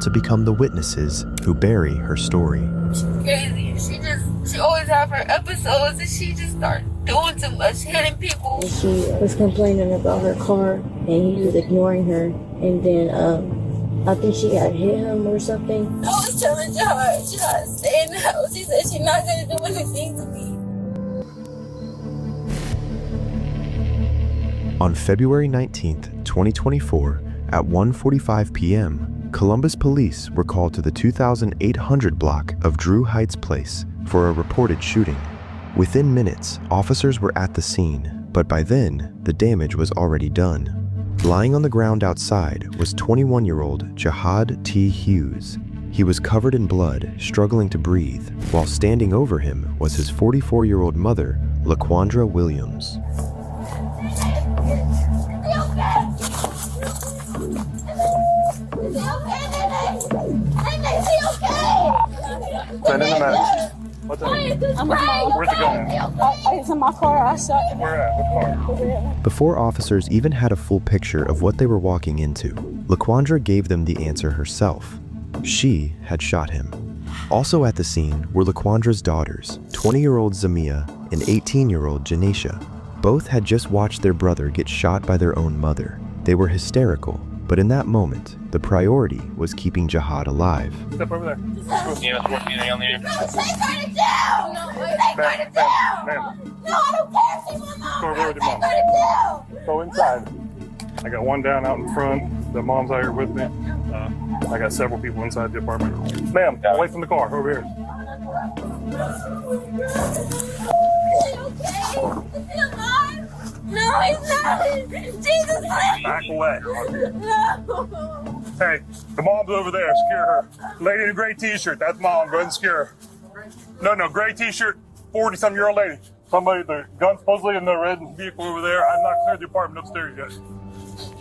to become the witnesses who bury her story. Crazy. She always have her episodes and she just start doing too much, hitting people. And she was complaining about her car and he was ignoring her. And then I think she had hit him or something. I was telling Jihad, stay in the house. She said she's not going to do anything to me. On February 19th, 2024, at 1:45 p.m., Columbus police were called to the 2800 block of Drew Heights Place for a reported shooting. Within minutes, officers were at the scene, but by then, the damage was already done. Lying on the ground outside was 21-year-old Jihad T. Hughes. He was covered in blood, struggling to breathe, while standing over him was his 44-year-old mother, LaQuandra Williams. Send in the medic. What's up? Where's it going? It's in my car. I shot him. Where at? What car? Before officers even had a full picture of what they were walking into, LaQuandra gave them the answer herself. She had shot him. Also at the scene were LaQuandra's daughters, 20-year-old Zamia and 18-year-old Janisha. Both had just watched their brother get shot by their own mother. They were hysterical, but in that moment, the priority was keeping Jihad alive. Step over there. Yeah, that's anything on the air. No, take her to jail! No, take her to jail! No, I don't care if she's my mom! Go over with your mom. Take her to jail! Go inside. I got one down out in front. The mom's out here with me. I got several people inside the apartment. Ma'am, away from the car. Over here. Is he okay? Is he alive? No, he's not! Jesus, please! Back away. No! Hey, the mom's over there. Secure her. Lady in a gray t-shirt. That's mom. Go ahead and secure her. No, gray t-shirt. 40-some-year-old lady. Somebody, the gun supposedly in the red vehicle over there. I've not cleared the apartment upstairs yet.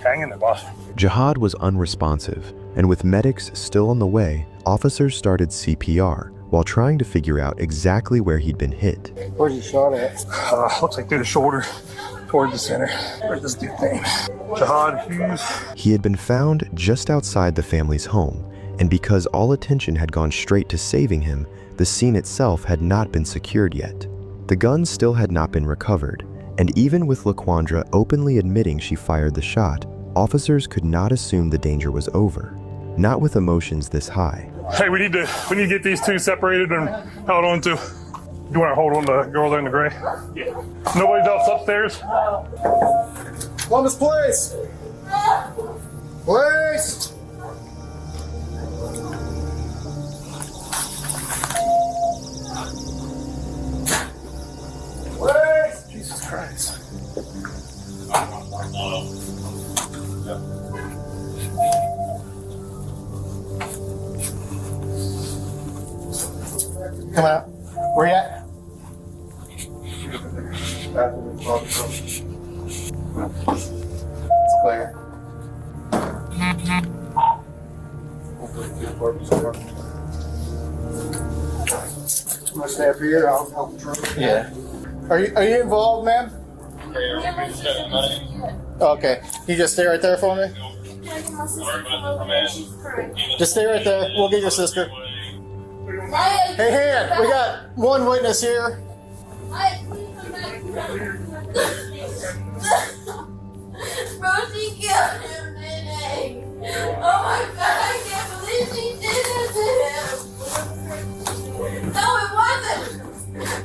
Hang in there, boss. Jihad was unresponsive, and with medics still on the way, officers started CPR while trying to figure out exactly where he'd been hit. Where's he shot at? Looks like through the shoulder, toward the center. Where's this dude's name? Jihad Hughes. He had been found just outside the family's home, and because all attention had gone straight to saving him, the scene itself had not been secured yet. The gun still had not been recovered, and even with LaQuandra openly admitting she fired the shot, officers could not assume the danger was over, not with emotions this high. Hey, we need to get these two separated and held on to. You want to hold on to the girl there in the gray? Yeah. Nobody else upstairs? Columbus Place! Place! Place! Jesus Christ. Come out. Where you at? It's clear. I'm gonna stay up here. I'll help control. Yeah. Are you involved, ma'am? Okay. You just stay right there for me. Just stay right there. We'll get your sister. Hey, Han, we got one witness here. Bro, she killed him today. Oh my God, I can't believe she did that to him. No, it wasn't.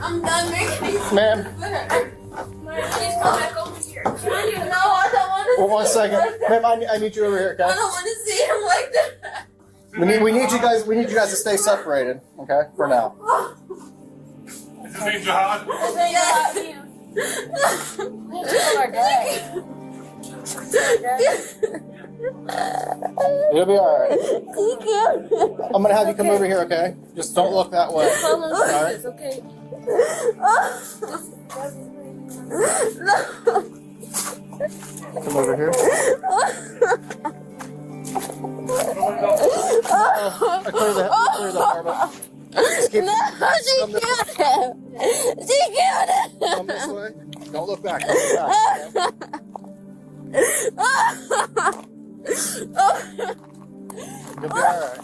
I'm done making these. Ma'am. Please come back over here. No, I don't want to. Well, 1 second. Ma'am, I need you over here, I okay? don't want to see him like that. We need you guys to stay separated, okay? For now. Is his name Jihad? You'll be alright. I'm gonna have you come over here, okay? Just don't look that way. Alright? It's okay. Come over here. I clear the apartment. Just keep, No, she killed him. She killed him. come this way. Don't look back. Don't look back. Okay? You'll be alright.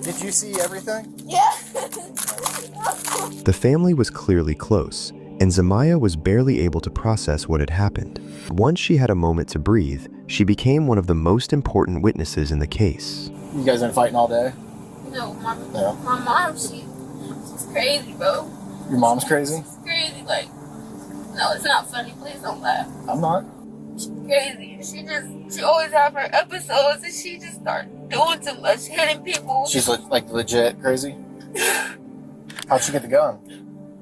Did you see everything? Yeah. The family was clearly close, and Zamaya was barely able to process what had happened. Once she had a moment to breathe, she became one of the most important witnesses in the case. You guys been fighting all day? No, my mom, she's crazy, bro. Your mom's crazy? She's crazy, like, no, it's not funny. Please don't laugh. I'm not. She's crazy. She always have her episodes, and she just start doing too much, hitting people. She's like legit crazy? How'd she get the gun?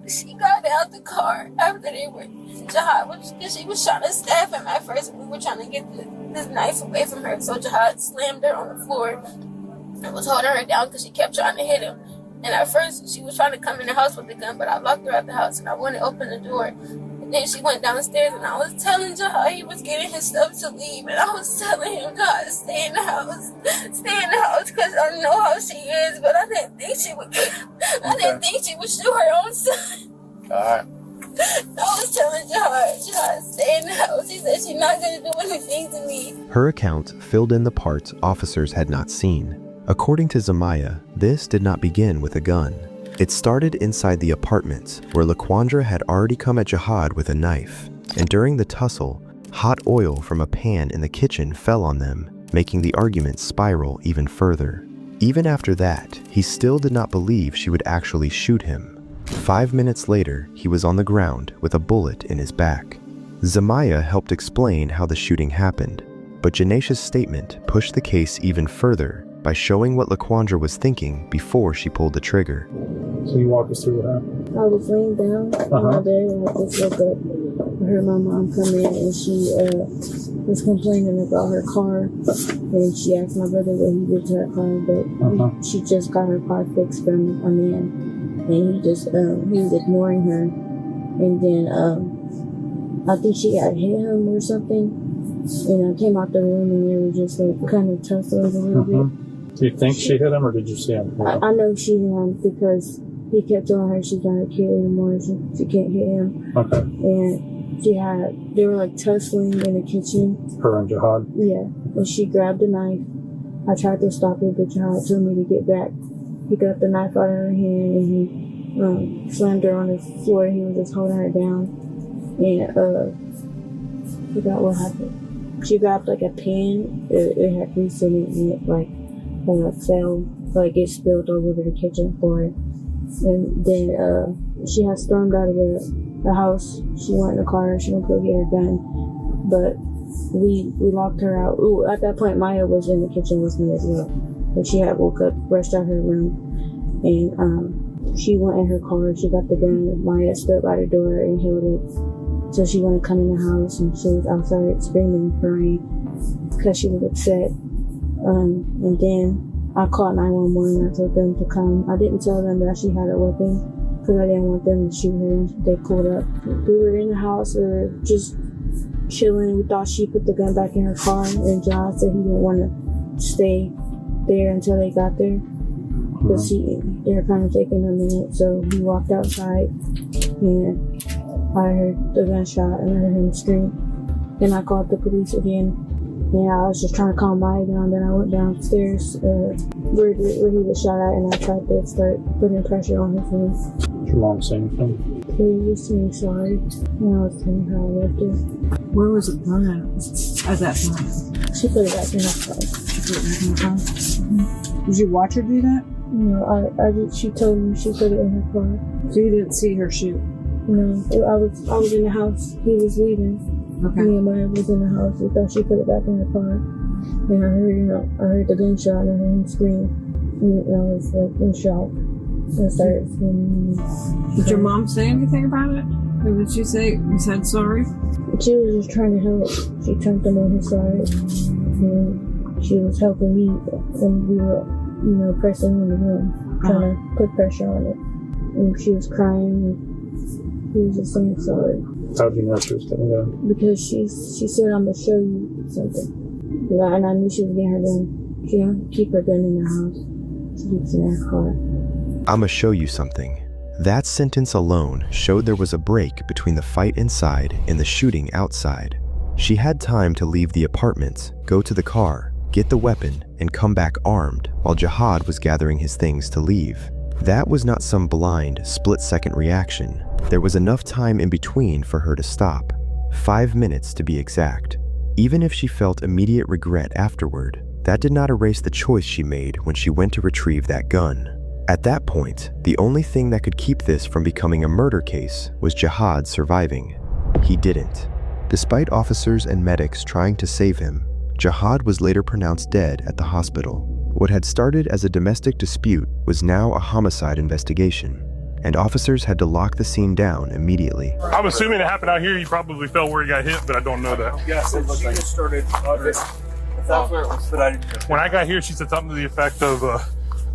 She got out the car after they were Jihad, because she was trying to stab him at first, and we were trying to get this knife away from her. So Jihad slammed her on the floor and was holding her down because she kept trying to hit him. And at first, she was trying to come in the house with the gun, but I locked her out the house, and I wouldn't open the door. And then she went downstairs, and I was telling Jihad he was getting his stuff to leave, and I was telling him, Jihad, stay in the house, because I know how she is, but I didn't think she would. I didn't think she would shoot her own son. Alright. I was telling Jihad, stay in the house. He said she's not going to do anything to me. Her account filled in the parts officers had not seen. According to Zamaya, this did not begin with a gun. It started inside the apartment, where Laquandra had already come at Jihad with a knife, and during the tussle, hot oil from a pan in the kitchen fell on them, making the argument spiral even further. Even after that, he still did not believe she would actually shoot him. 5 minutes later, he was on the ground with a bullet in his back. Zamaya helped explain how the shooting happened, but Janesh's statement pushed the case even further by showing what Laquandra was thinking before she pulled the trigger. So you walk us through what happened? I was laying down in my bed and I just woke up. I heard my mom come in and she was complaining about her car. And she asked my brother what he did to her car, but she just got her car fixed from a man. And he just, he was ignoring her. And then I think she had hit him or something. And I came out the room and they were just like kind of tussling a little bit. Do you think she hit him, or did you see him? I know she hit him because he kept telling her she's not a kid anymore, she can't hit him. Okay. And they were like tussling in the kitchen. Her and Jihad? Yeah. And she grabbed a knife. I tried to stop her, but Jihad told me to get back. He got the knife out of her hand and he slammed her on the floor. He was just holding her down. And I forgot what happened. She grabbed like a pan. It had grease in it and it like fell, like it spilled all over the kitchen floor. And then she had stormed out of the house. She went in the car. She went to go get her gun, but we locked her out. Ooh, at that point, Maya was in the kitchen with me as well. And she had woke up, rushed out her room, and she went in her car. She got the gun. Maya stood by the door and held it. So she wouldn't come in the house, and she was outside screaming and crying because she was upset. And then I called 911. I told them to come. I didn't tell them that she had a weapon because I didn't want them to shoot her. They pulled up. We were in the house. We were just chilling. We thought she put the gun back in her car, and John said he didn't want to stay there until they got there because they were kind of taking a minute. So he walked outside, and I heard the gunshot and I heard him scream. Then I called the police again. And I was just trying to calm Maya down. Then I went downstairs where he was shot at, and I tried to start putting pressure on his room. Did your mom say anything? He was saying sorry, and I was telling her I loved her. Where was it thrown at that time? She put it back in her car. She put it back in her car? Mm-hmm. Did you watch her do that? No, she told me she put it in her car. So you didn't see her shoot? No, I was in the house. He was leaving. Okay. Me and Maya was in the house. We thought she put it back in her car. And I heard the gunshot and I heard him scream. And I was like in shock. I started screaming. Did your mom say anything about it? Or did she say you said sorry? She was just trying to help. She turned them on her side. And she was helping me. And we were, pressing in the room, trying to put pressure on it. And she was crying. And he was just saying sorry. How did you know she was getting gun? Because she said, I'm going to show you something. And I knew she was getting her gun. She don't keep her gun in the house. She keeps it in her car. I'ma show you something. That sentence alone showed there was a break between the fight inside and the shooting outside. She had time to leave the apartment, go to the car, get the weapon, and come back armed while Jihad was gathering his things to leave. That was not some blind, split-second reaction. There was enough time in between for her to stop. 5 minutes to be exact. Even if she felt immediate regret afterward, that did not erase the choice she made when she went to retrieve that gun. At that point, the only thing that could keep this from becoming a murder case was Jihad surviving. He didn't. Despite officers and medics trying to save him, Jihad was later pronounced dead at the hospital. What had started as a domestic dispute was now a homicide investigation, and officers had to lock the scene down immediately. I'm assuming it happened out here. You probably fell where he got hit, but I don't know that. Yes, it looks like it started. That's where it was. But When I got here, she said something to the effect of,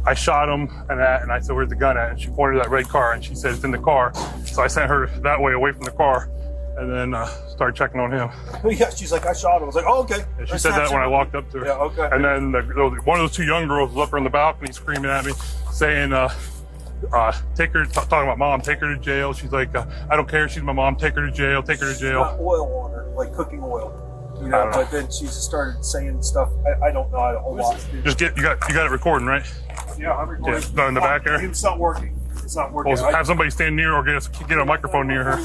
I shot him, and I said, where's the gun at? And she pointed to that red car, and she said, it's in the car. So I sent her that way away from the car, and then started checking on him. yeah, she's like, I shot him. I was like, oh, okay. And she said that when I walked up to her. Yeah, okay. And then one of those two young girls was up on the balcony screaming at me, saying, take her, talking about mom, take her to jail. She's like, I don't care, she's my mom, take her to jail, take her to jail. Got oil on her, like cooking oil. You I know, don't know. but then she just started saying stuff. I don't know a whole lot. Just you got it recording, right? Yeah, I'm recording. Yeah, no, in the back there? It's not working. It's not working. Well, have somebody stand near or get a microphone near her.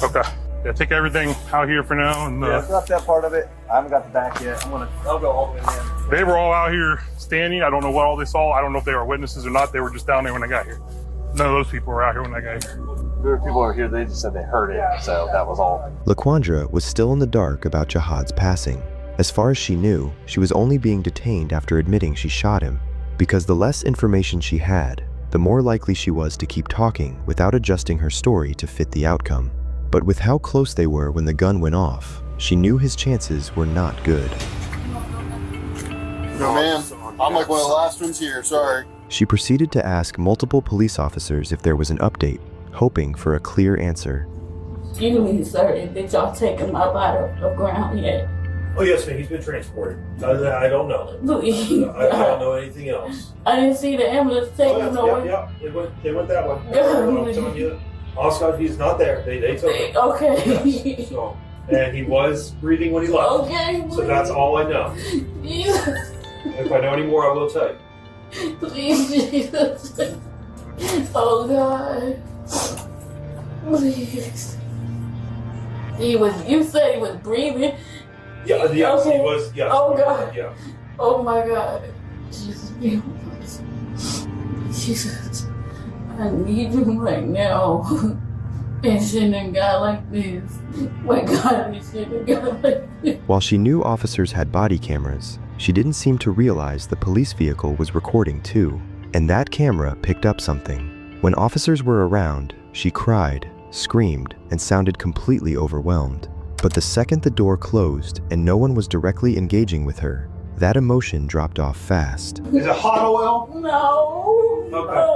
Okay. Yeah, take everything out here for now. And Yeah, got that part of it. I haven't got the back yet. I'll go all the way in. they were all out here standing. I don't know what all they saw. I don't know if they were witnesses or not. They were just down there when I got here. None of those people were out here when I got here. There were people over here, they just said they heard it, so that was all. LaQuandra was still in the dark about Jihad's passing. As far as she knew, she was only being detained after admitting she shot him, because the less information she had, the more likely she was to keep talking without adjusting her story to fit the outcome. But with how close they were when the gun went off, she knew his chances were not good. No, ma'am. I'm like one of the last ones here, sorry. She proceeded to ask multiple police officers if there was an update, hoping for a clear answer. Excuse me, sir, did y'all take him up out of ground yet? Oh, yes, ma'am. He's been transported. I don't know. Please. I don't know anything else. I didn't see the ambulance take him nowhere. Yeah. They went that way. I'm telling you. Oscar, he's not there. They took him. Okay. Yes, so, and he was breathing when he left. Okay. So that's all I know. Jesus. If I know any more, I will tell you. Please, Jesus. Oh, God. Please. You said he was breathing. Yeah, yes, Okay. he was. Yes. Oh, God. Yeah. Oh, my God. Jesus, be with us. Jesus. I need you right now. And send a guy like this. My God, you send a guy like this. While she knew officers had body cameras, she didn't seem to realize the police vehicle was recording too. And that camera picked up something. When officers were around, she cried, screamed, and sounded completely overwhelmed. But the second the door closed and no one was directly engaging with her, that emotion dropped off fast. Is it hot oil? No. Okay.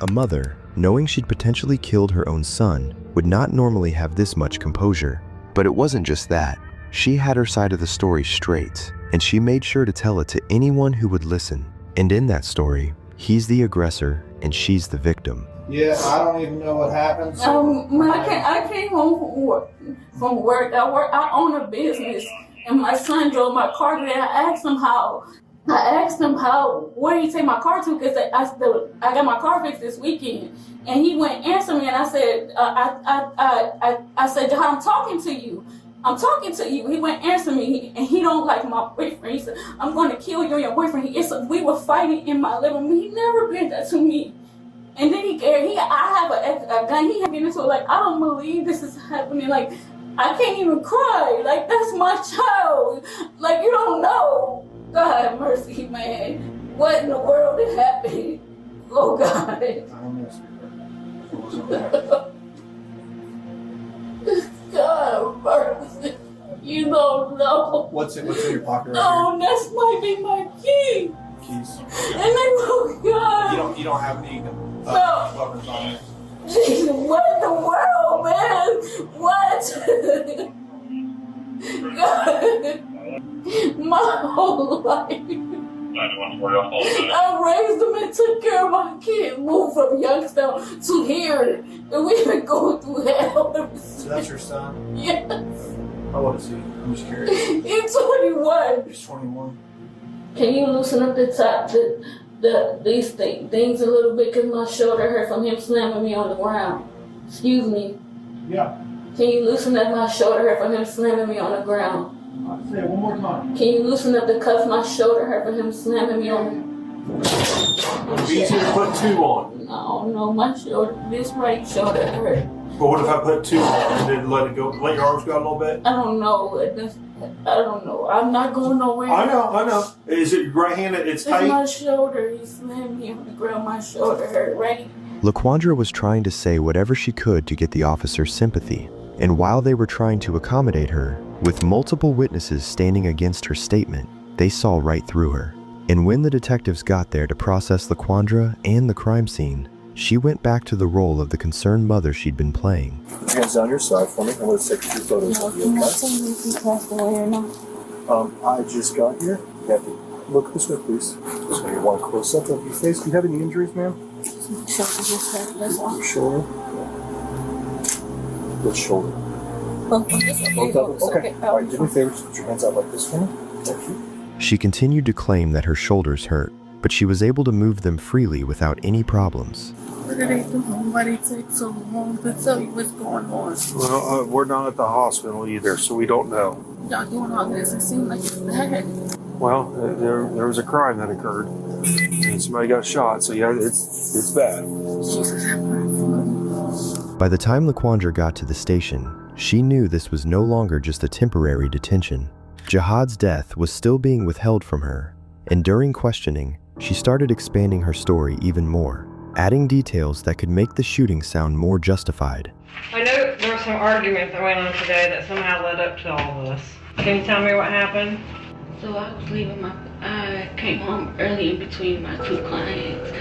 A mother, knowing she'd potentially killed her own son, would not normally have this much composure. But it wasn't just that. She had her side of the story straight, and she made sure to tell it to anyone who would listen. And in that story, he's the aggressor and she's the victim. Yeah, I don't even know what happened. I came home from work. I own a business, and my son drove my car today. I asked him where he take my car to, because I got my car fixed this weekend, and he went answer me, and I said, I said, Jihad, I'm talking to you. He went answer me, and he don't like my boyfriend. He said, I'm going to kill you and your boyfriend. We were fighting in my living room. He never did that to me. And then I have a gun. He had me into it. Like, I don't believe this is happening. Like, I can't even cry. Like, that's my child. Like, you don't know. God have mercy, man. What in the world is happening? Oh, God. God mercy. You don't know. What's in your pocket right Oh, that's might be my key. here? Keys. And then, oh, God. You don't have any No. weapons on you. Jesus, what in the world, man? What? God, my whole life. I raised them and took care of my kids, moved from Youngstown to here, and we've been going through hell. So that's your son? Yeah. How old is he? I'm just curious. He's 21. He's 21. Can you loosen up the top, these things a little bit, because my shoulder hurt from him slamming me on the ground. Excuse me. Yeah. Can you loosen up my shoulder hurt from him slamming me on the ground? I'll say it one more time. Can you loosen up the cuff? My shoulder hurt from him slamming me on. It'd be easier to put 2 on. No, my shoulder, this right shoulder hurt. But what if I put 2 on and then let it go, let your arms go out a little bit? I don't know. I don't know. I'm not going nowhere. I know. Is it right handed? It's tight? It's my shoulder. He slammed me on the ground. My shoulder hurt, right? LaQuandra was trying to say whatever she could to get the officer's sympathy, and while they were trying to accommodate her, with multiple witnesses standing against her statement, they saw right through her. And when the detectives got there to process LaQuandra and the crime scene, she went back to the role of the concerned mother she'd been playing. Hands down your side for me. I'm going to take 2 photos of you, okay? I just got here. You have to look this way, please. Just going to get one close up of your face. Do you have any injuries, ma'am? Your shoulder. Which shoulder? Both of them? Okay. All right, do me a favor. Just put your hands out like this for me. Thank you. She continued to claim that her shoulders hurt, but she was able to move them freely without any problems. What are they doing? Why they take so long to tell you what's going on? Well, we're not at the hospital either, so we don't know. Y'all doing all this? It seems like it's bad. Well, there was a crime that occurred, and somebody got shot, so yeah, it's bad. Jesus, have mercy. By the time LaQuandra got to the station, she knew this was no longer just a temporary detention. Jihad's death was still being withheld from her, and during questioning, she started expanding her story even more, adding details that could make the shooting sound more justified. I know there was some argument that went on today that somehow led up to all this. Can you tell me what happened? So I came home early in between my 2 clients,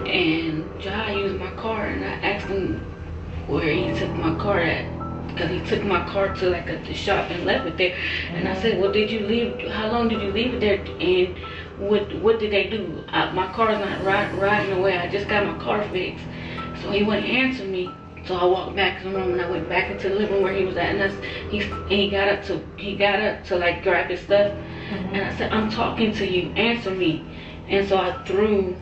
and Jai used my car, and I asked him where he took my car at, because he took my car to like the shop and left it there. And I said, well, how long did you leave it there, and what did they do? My car's not riding away. I just got my car fixed. So he wouldn't answer me. So I walked back to the room, and I went back into the living room where he was at, and he got up to like grab his stuff. And I said, I'm talking to you, answer me. And so I threw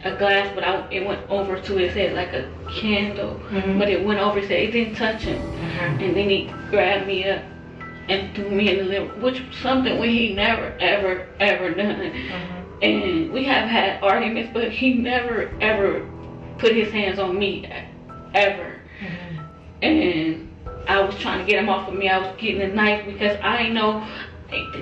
a glass, but it went over to his head like a candle, but it went over his head. It didn't touch him. And then he grabbed me up and threw me in the living room, which was something he never, ever, ever done. And we have had arguments, but he never, ever put his hands on me, ever. And I was trying to get him off of me. I was getting a knife because I know,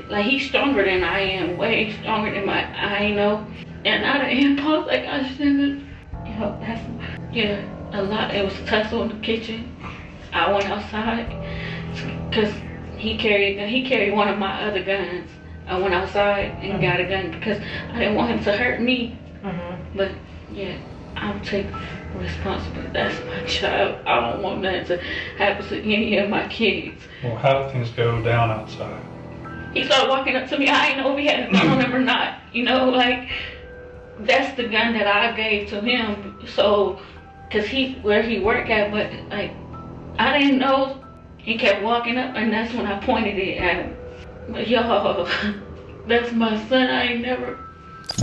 like, he's stronger than I am, way stronger than I know. And out of impulse, like, I shouldn't have, a lot. It was a tussle in the kitchen. I went outside because he carried one of my other guns. I went outside and got a gun because I didn't want him to hurt me. But yeah, I'm taking responsibility. That's my child. I don't want that to happen to any of my kids. Well, how did things go down outside? He started walking up to me. I didn't know if he had a gun on him or not. Like, that's the gun that I gave to him. So, cause where he worked at, but like, I didn't know. He kept walking up, and that's when I pointed it at him. But y'all, that's my son. I ain't never.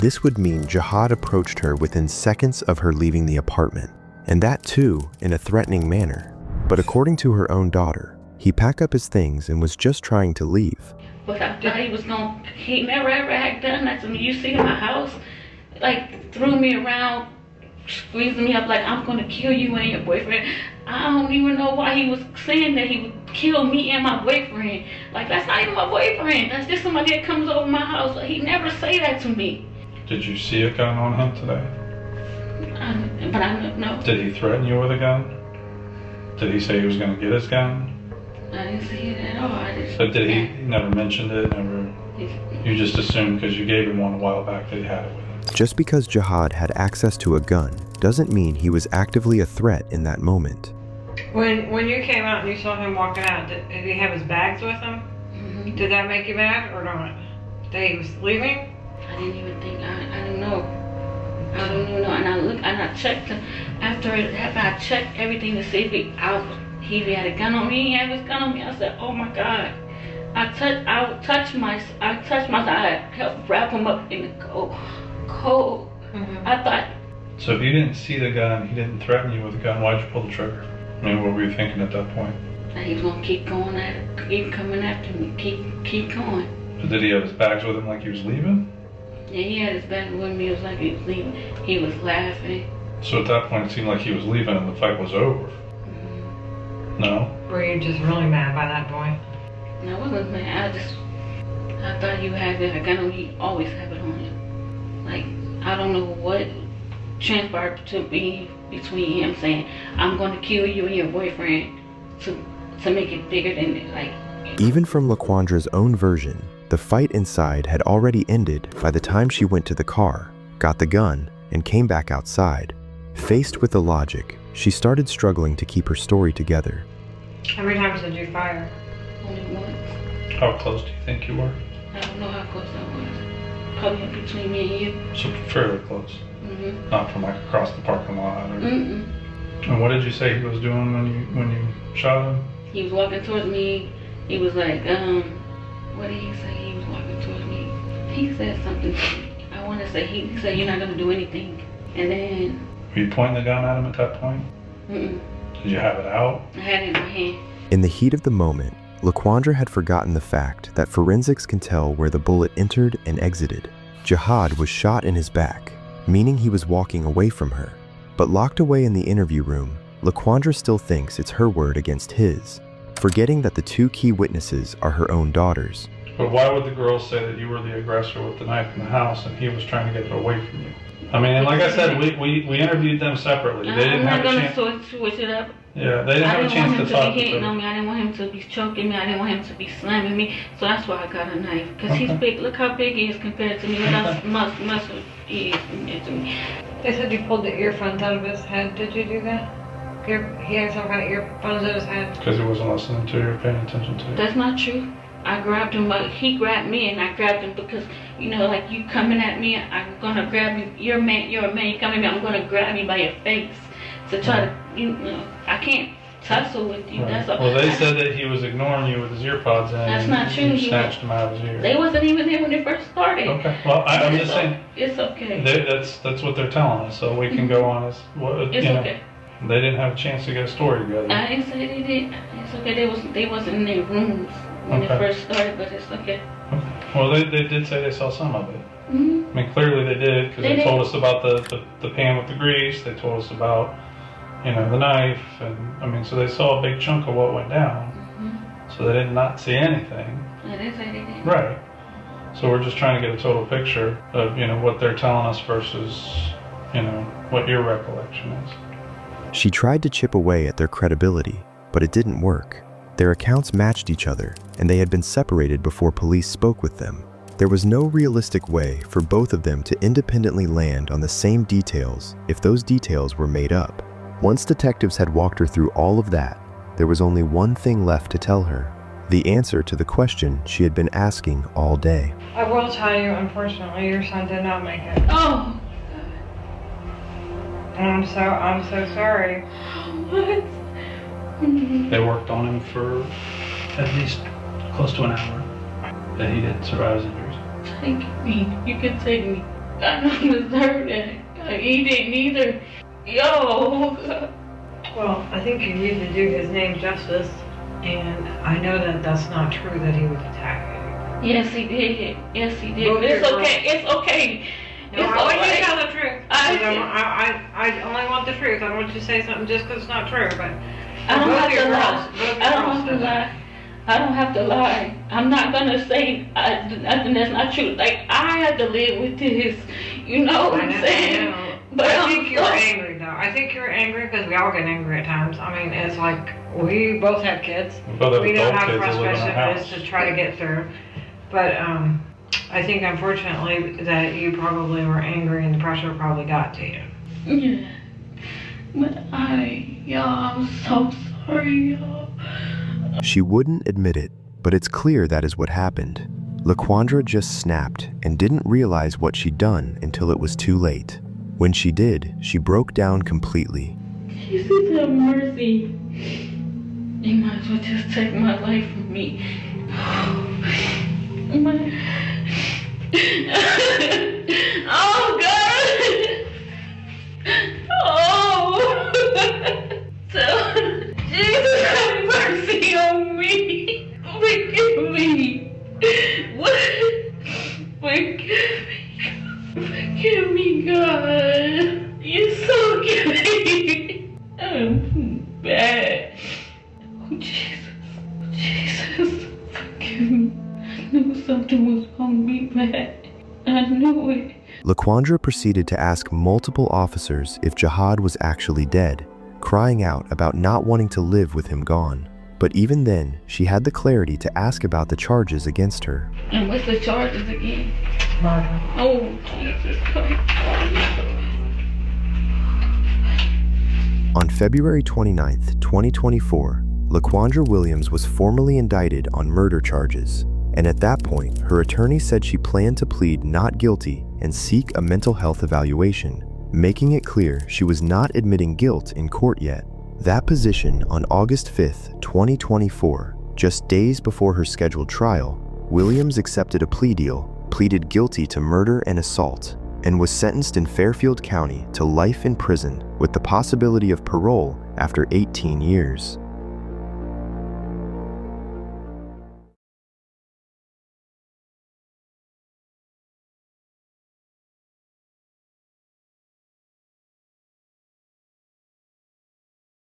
This would mean Jihad approached her within seconds of her leaving the apartment, and that too in a threatening manner. But according to her own daughter, he packed up his things and was just trying to leave. But I thought he never ever had done that to me. You see in my house, like, threw me around, squeezing me up like, I'm gonna kill you and your boyfriend. I don't even know why he was saying that he would kill me and my boyfriend. Like, that's not even my boyfriend. That's just somebody that comes over my house. He never say that to me. Did you see a gun on him today? But I don't know. Did he threaten you with a gun? Did he say he was going to get his gun? I didn't see it at all. But did he never mentioned it? You just assumed because you gave him one a while back that he had it with him. Just because Jihad had access to a gun doesn't mean he was actively a threat in that moment. When you came out and you saw him walking out, did he have his bags with him? Did that make you mad or not? That he was leaving? I didn't even think, I don't know. I don't even know. And I looked and I checked him. After it happened, I checked everything to see if he had a gun on me. He had his gun on me. I said, oh my God. I touched my, I helped wrap him up in the cold. Mm-hmm. I thought. So if you didn't see the gun, he didn't threaten you with a gun, why'd you pull the trigger? I mean, what were you thinking at that point? That he was gonna keep going at it, keep coming after me, keep going. But did he have his bags with him like he was leaving? Yeah, he had his back with me. It was like he was leaving. He was laughing. So at that point, it seemed like he was leaving and the fight was over. Mm-hmm. No? Were you just really mad by that point? No, I wasn't mad. I thought you had a gun on you. You always have it on you. Like, I don't know what transpired to be between him saying, I'm going to kill you and your boyfriend to make it bigger than, like. Even from LaQuandra's own version, the fight inside had already ended by the time she went to the car, got the gun, and came back outside. Faced with the logic, she started struggling to keep her story together. How many times did you fire? Only once. How close do you think you were? I don't know how close I was. Probably between me and you. So fairly close. Mm-hmm. Not from like across the parking lot or... Mm-mm. And what did you say he was doing when you shot him? He was walking towards me. He was like, what did he say? He was walking towards me. He said something to me. I want to say, he said, you're not going to do anything. And then... Were you pointing the gun at him at that point? Mm-mm. Did you have it out? I had it in my hand. In the heat of the moment, LaQuandra had forgotten the fact that forensics can tell where the bullet entered and exited. Jihad was shot in his back, meaning he was walking away from her. But locked away in the interview room, LaQuandra still thinks it's her word against his, forgetting that the two key witnesses are her own daughters. But why would the girls say that you were the aggressor with the knife in the house and he was trying to get it away from you? I mean, and like I said, we interviewed them separately. They didn't have a chance. I'm not going to switch it up. Yeah, they didn't have a chance to talk to I didn't want him to be hitting on me. I didn't want him to be choking me. I didn't want him to be slamming me. So that's why I got a knife. Because he's big. Look how big he is compared to me. Look how muscle he is compared to me. They said you pulled the earphones out of his head. Did you do that? He had some kind of earphones in his head. Because he wasn't listening to you or paying attention to you. That's not true. I grabbed him, but he grabbed me, and I grabbed him because, you know, like you coming at me, I'm gonna grab you. You're a man, you coming at me, I'm gonna grab you by your face to try to, you know, I can't tussle with you. Right. That's all. Well, they said that he was ignoring you with his ear pods in. That's not true. You snatched him out of his ear. They wasn't even there when they first started. Okay. Well, I'm just saying. It's okay. That's what they're telling us, so we can go on as what It's you know. okay. They didn't have a chance to get a story together. I didn't say they did. It's okay. They wasn't in their rooms when they first started, but it's okay. Well, they did say they saw some of it. Mm-hmm. I mean, clearly they did, because they told us about the pan with the grease. They told us about, you know, the knife, and I mean, so they saw a big chunk of what went down. Mm-hmm. So they did not see anything. I didn't say they did. Right. So we're just trying to get a total picture of, you know, what they're telling us versus, you know, what your recollection is. She tried to chip away at their credibility, but it didn't work. Their accounts matched each other, and they had been separated before police spoke with them. There was no realistic way for both of them to independently land on the same details if those details were made up. Once detectives had walked her through all of that, there was only one thing left to tell her, the answer to the question she had been asking all day. I will tell you, unfortunately, your son did not make it. Oh. And I'm so sorry. What? They worked on him for at least close to an hour, and he didn't survive his injuries. Take me. You can take me. I don't deserve that. He didn't either. Yo. Well, I think you need to do his name justice, and I know that that's not true that he was attacked. Yes, he did. Yes, he did. But it's okay. It's okay. No, I want you to tell the truth. I only want the truth. I don't want you to say something just because it's not true, but I don't have to lie. I don't have to lie. I don't have to lie. I'm not gonna say nothing that's not true. Like, I had to live with this. You know what I'm saying? But I think you're angry, though. I think you're angry because we all get angry at times. I mean, it's like we both have kids. We don't have frustration, but it's to try to get through. But I think, unfortunately, that you probably were angry and the pressure probably got to you. Yeah. But I'm so sorry, y'all. She wouldn't admit it, but it's clear that is what happened. LaQuandra just snapped and didn't realize what she'd done until it was too late. When she did, she broke down completely. Jesus have mercy. You might as well just take my life from me. Oh, God. Oh. So, Jesus have mercy on me. Forgive me. What? Forgive me. Forgive me, God. You're so good. I'm bad. Oh, Jesus. Jesus, forgive me. I knew something was gonna be bad. I knew it. LaQuandra proceeded to ask multiple officers if Jihad was actually dead, crying out about not wanting to live with him gone. But even then, she had the clarity to ask about the charges against her. And what's the charges again? Murder. Oh, Jesus Christ. On February 29th, 2024, LaQuandra Williams was formally indicted on murder charges. And at that point, her attorney said she planned to plead not guilty and seek a mental health evaluation, making it clear she was not admitting guilt in court yet. That position on August 5th, 2024, just days before her scheduled trial, Williams accepted a plea deal, pleaded guilty to murder and assault, and was sentenced in Fairfield County to life in prison with the possibility of parole after 18 years.